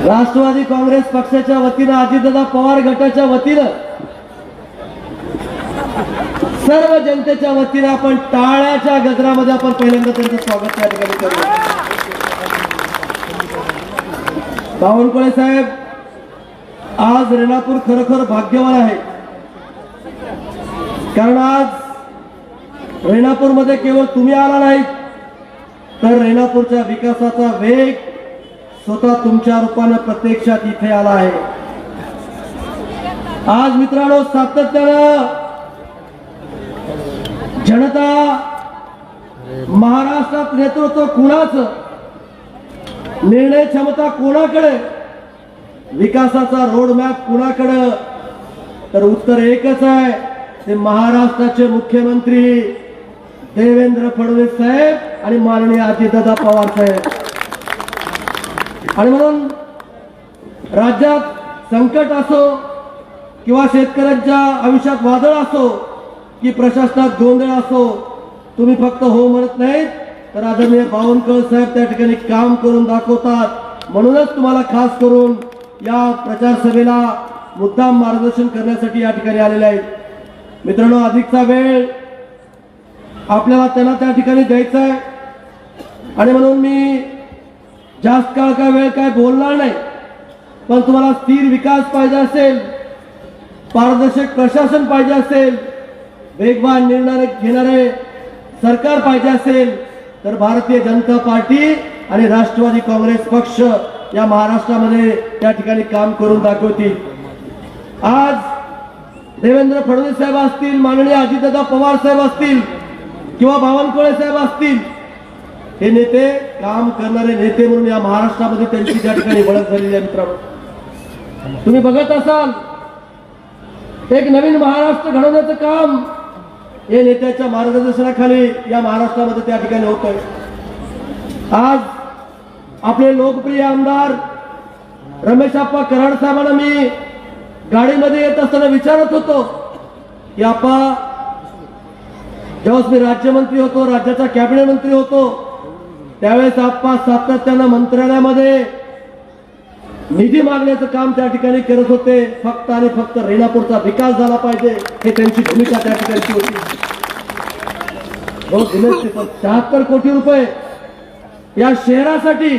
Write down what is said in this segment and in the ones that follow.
राष्ट्रवादी काँग्रेस पक्षाच्या वतीनं अजितदादा पवार गटाच्या वतीनं सर्व जनतेच्या वतीनं आपण टाळ्याच्या गजरामध्ये आपण पहिल्यांदा त्यांचं स्वागत त्या ठिकाणी करू. बावनकुळे साहेब, आज रेणापूर खरोखर भाग्यवान आहे, कारण आज रेणापूरमध्ये केवळ तुम्ही आला नाही तर रेणापूरच्या विकासाचा वेग स्वतः तुमच्या रूपाने प्रत्यक्षात इथे आला आहे. आज मित्रांनो, सातत्यानं जनता महाराष्ट्रात नेतृत्व कुणाचं, निर्णय क्षमता कोणाकडे, विकासाचा रोडमॅप कुणाकडे, तर उत्तर एकच आहे, ते महाराष्ट्राचे मुख्यमंत्री देवेंद्र फडणवीस साहेब आणि माननीय अजितदादा पवार साहेब. आणि म्हणून राज्यात संकट असो किंवा शेतकऱ्यांच्या आयुष्यात वादळ असो की प्रशासनात गोंधळ असो, तुम्ही फक्त हो म्हणत नाहीत तर आदरणीय बावनकुळे साहेब त्या ठिकाणी काम करून दाखवतात. म्हणूनच तुम्हाला खास करून या प्रचार सभेला मुद्दाम मार्गदर्शन करण्यासाठी या ठिकाणी आलेले आहेत. मित्रांनो, अधिकचा वेळ आपल्याला त्यांना त्या ठिकाणी द्यायचा आहे आणि म्हणून मी जास्त काळ काय वेळ काय बोलणार नाही. पण तुम्हाला स्थिर विकास पाहिजे असेल, पारदर्शक प्रशासन पाहिजे असेल, वेगवान निर्णय घेणारे सरकार पाहिजे असेल तर भारतीय जनता पार्टी आणि राष्ट्रवादी काँग्रेस पक्ष या महाराष्ट्रामध्ये त्या ठिकाणी काम करून दाखवतील. आज देवेंद्र फडणवीस साहेब असतील, माननीय अजितदादा पवार साहेब असतील किंवा बावनकुळे साहेब असतील, हे नेते काम करणारे नेते म्हणून या महाराष्ट्रामध्ये त्यांची त्या ठिकाणी ओळख झालेली आहे. मित्रांनो, तुम्ही बघत असाल एक नवीन महाराष्ट्र घडवण्याचं काम हे नेत्याच्या मार्गदर्शनाखाली या महाराष्ट्रामध्ये त्या ठिकाणी होत आहे. आज आपले लोकप्रिय आमदार रमेश आप्पा कराड साहेबांना मी गाडीमध्ये येत असताना विचारत होतो की आप्पा, जेव्हा मी राज्यमंत्री होतो, राज्याचा कॅबिनेट मंत्री होतो, त्यावेळेस आप्पा सातत्यानं मंत्रालयामध्ये निधी मागण्याचं काम त्या ठिकाणी करत होते. फक्त आणि फक्त रेणापूरचा विकास झाला पाहिजे हे त्यांची भूमिका त्या ठिकाणी होती. 76 कोटी रुपये या शहरासाठी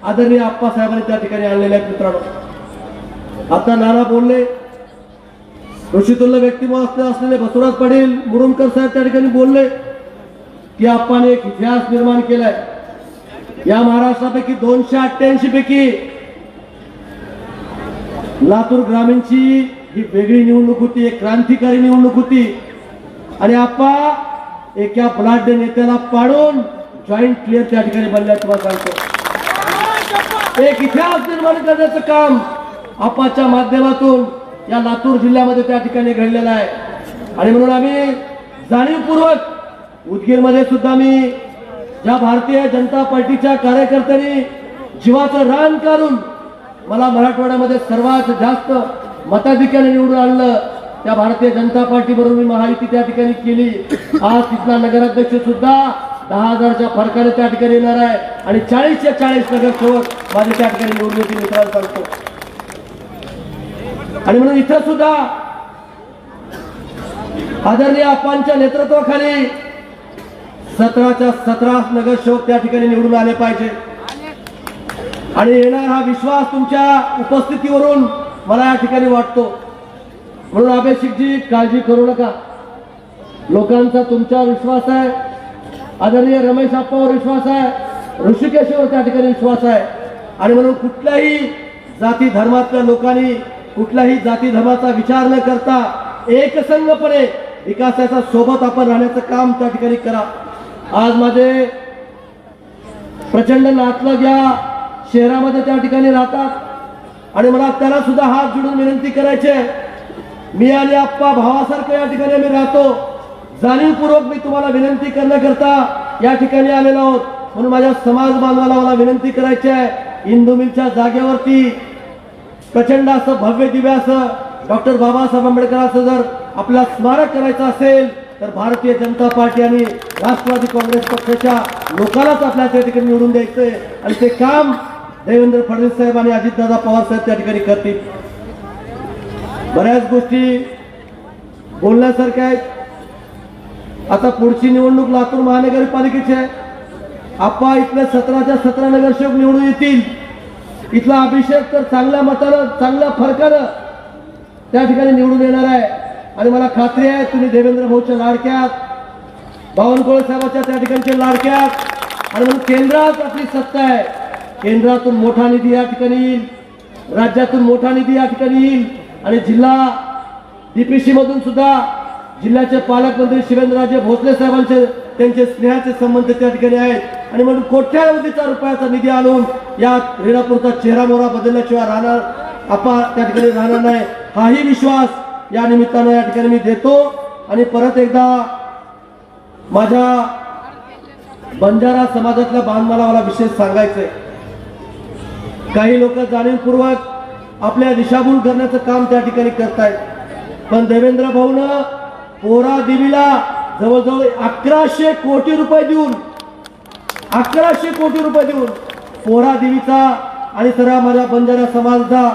आदरणीय आप्पा साहेबांनी त्या ठिकाणी आणलेले आहेत. मित्रांनो, आता नाना बोलले, ऋषितुल्य व्यक्तिमत्व असलेले बसवराज पाटील मुरुमकर साहेब त्या ठिकाणी बोलले की आप्पाने एक इतिहास निर्माण केलाय. या महाराष्ट्रापैकी 288 पैकी लातूर ग्रामीणची ही वेगळी निवडणूक होती, एक क्रांतिकारी निवडणूक होती आणि आप्पा एका बलाढ्य नेत्याला पाडून जॉईंट क्लिअर त्या ठिकाणी बनल्या. तुम्हाला सांगतो, एक इतिहास निर्माण करण्याचं काम आप्पाच्या माध्यमातून या लातूर जिल्ह्यामध्ये त्या ठिकाणी घडलेलं आहे. आणि म्हणून आम्ही जाणीवपूर्वक उदगीरमध्ये सुद्धा मी ज्या भारतीय जनता पार्टीच्या कार्यकर्त्यांनी जीवाचं रान काढून मला मराठवाड्यामध्ये सर्वात जास्त मताधिक्याने निवडून आणलं, त्या भारतीय जनता पार्टी बरोबर मी महायुती त्या ठिकाणी केली. आज तिथला नगराध्यक्ष सुद्धा 10,000च्या फरकाने त्या ठिकाणी येणार आहे आणि 40च्या 40 नगरसेवक माझे त्या ठिकाणी निवडून येतील. मित्रांनो सांगतो, आणि म्हणून इथं सुद्धा आदरणीय आप्पांच्या नेतृत्वाखाली 17च्या 17 नगरसेवक त्या ठिकाणी निवडून आले पाहिजे. आणि येणार हा विश्वास तुमच्या उपस्थितीवरून मला या ठिकाणी वाटतो. म्हणून अभिषेकजी, काळजी करू नका, लोकांचा तुमच्यावर विश्वास आहे, आदरणीय रमेश आप्पावर विश्वास आहे, ऋषिकेशवर त्या ठिकाणी विश्वास आहे. आणि म्हणून कुठल्याही जाती धर्मातल्या लोकांनी कुठल्याही जाती धर्माचा विचार न करता एकसंघपणे विकासाच्या सोबत आपण राहण्याचं काम त्या ठिकाणी करा. आज माझे प्रचंड नातलग या शहरामध्ये त्या ठिकाणी राहतात आणि मला त्यांना सुद्धा हात जोडून विनंती करायची, मी आणि आप्पा भावासारखं या ठिकाणी आम्ही राहतो. जाणीवपूर्वक मी तुम्हाला विनंती करण्याकरता या ठिकाणी आलेलो आहोत. म्हणून माझ्या समाज बांधवाला मला विनंती करायची आहे, इंदू मिलच्या जागेवरती प्रचंड असं भव्य दिव्य असं डॉक्टर बाबासाहेब आंबेडकरांचं जर आपल्याला स्मारक करायचं असेल तर भारतीय जनता पार्टी आणि राष्ट्रवादी काँग्रेस पक्षाच्या लोकांनाच आपल्या त्या ठिकाणी निवडून द्यायचंय आणि ते काम देवेंद्र फडणवीस साहेब आणि अजितदादा पवार साहेब त्या ठिकाणी करतील. बऱ्याच गोष्टी बोलण्यासारख्या आहेत. आता पुढची निवडणूक लातूर महानगरपालिकेची आहे. आपा इथले 17च्या 17 नगरसेवक निवडून येतील. इथला अभिषेक तर चांगल्या मतानं चांगल्या फरकानं त्या ठिकाणी निवडून येणार आहे. आणि मला खात्री आहे तुम्ही देवेंद्र भाऊच्या लाडक्यात, बावनकुळे साहेबांच्या त्या ठिकाणच्या लाडक्यात, आणि म्हणून केंद्रात आपली सत्ता आहे. केंद्रातून मोठा निधी या ठिकाणी येईल, राज्यातून मोठा निधी या ठिकाणी येईल, आणि जिल्हा डीपीसी मधून सुद्धा जिल्ह्याचे पालकमंत्री शिवेंद्रराजे भोसले साहेबांचे त्यांचे स्नेहाचे संबंध त्या ठिकाणी आहेत. आणि म्हणून कोट्यावधीचा रुपयाचा निधी आणून या रेणापूरचा चेहरा मोहरा बदलल्याशिवाय राहणार आपा त्या ठिकाणी राहणार नाही, हाही विश्वास या निमित्तानं या ठिकाणी मी देतो. आणि परत एकदा माझ्या बंजारा समाजातल्या बांधवाला मला विशेष सांगायचंय. काही लोक जाणीवपूर्वक आपल्या दिशाभूल करण्याचं काम त्या ठिकाणी करतायत, पण देवेंद्र भाऊनं पोरा देवीला जवळजवळ 1100 कोटी रुपये देऊन 1100 कोटी रुपये देऊन पोरा देवीचा आणि सर्व माझ्या बंजारा समाजाचा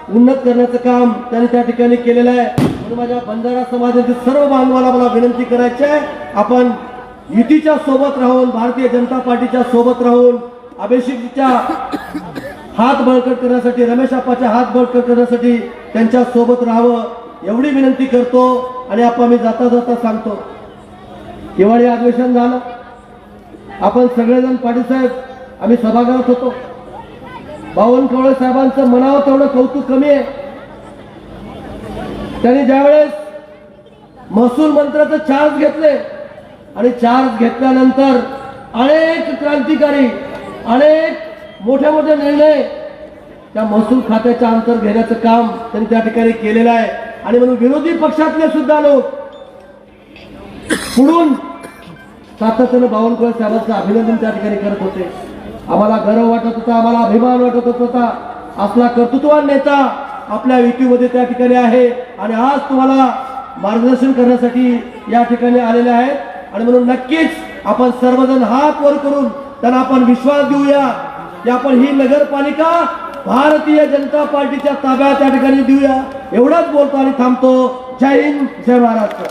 उन्नत करण्याचं काम त्यांनी त्या ठिकाणी केलेलं आहे. म्हणून माझ्या बंजारा समाजातील सर्व बांधवाला मला विनंती करायची आहे, आपण युतीच्या सोबत राहून, भारतीय जनता पार्टीच्या सोबत राहून अभिषेकच्या हात बळकट करण्यासाठी, रमेश आप्पाच्या हात बळकट करण्यासाठी त्यांच्या सोबत राहावं एवढी विनंती करतो. आणि आपण मी जाता जाता सांगतो, हिवाळी अधिवेशन झालं, आपण सगळेजण पाटील साहेब आम्ही सभागृहात होतो. बावनकुळे साहेबांचं म्हणावं तेवढं कौतुक कमी आहे. त्यांनी ज्यावेळेस महसूल मंत्र्याचे चार्ज घेतले आणि चार्ज घेतल्यानंतर अनेक क्रांतिकारी, अनेक मोठे मोठे निर्णय त्या महसूल खात्याच्या अंतर घेण्याचं काम त्यांनी त्या ठिकाणी केलेलं आहे. आणि म्हणून विरोधी पक्षातले सुद्धा लोक पुढून सातत्यानं बावनकुळे साहेबांचं अभिनंदन त्या ठिकाणी करत होते. आम्हाला गर्व वाटत होता, आम्हाला अभिमान वाटत होता, असला कर्तृत्ववान नेता आपल्या युतीमध्ये त्या ठिकाणी आहे. आणि आज तुम्हाला मार्गदर्शन करण्यासाठी या ठिकाणी आलेले आहेत. आणि म्हणून नक्कीच आपण सर्वजण हात वर करून त्यांना आपण विश्वास देऊया की आपण ही नगरपालिका भारतीय जनता पार्टीच्या ताब्यात त्या ठिकाणी देऊया. एवढंच बोलतो आणि थांबतो. जय हिंद, जय महाराष्ट्र.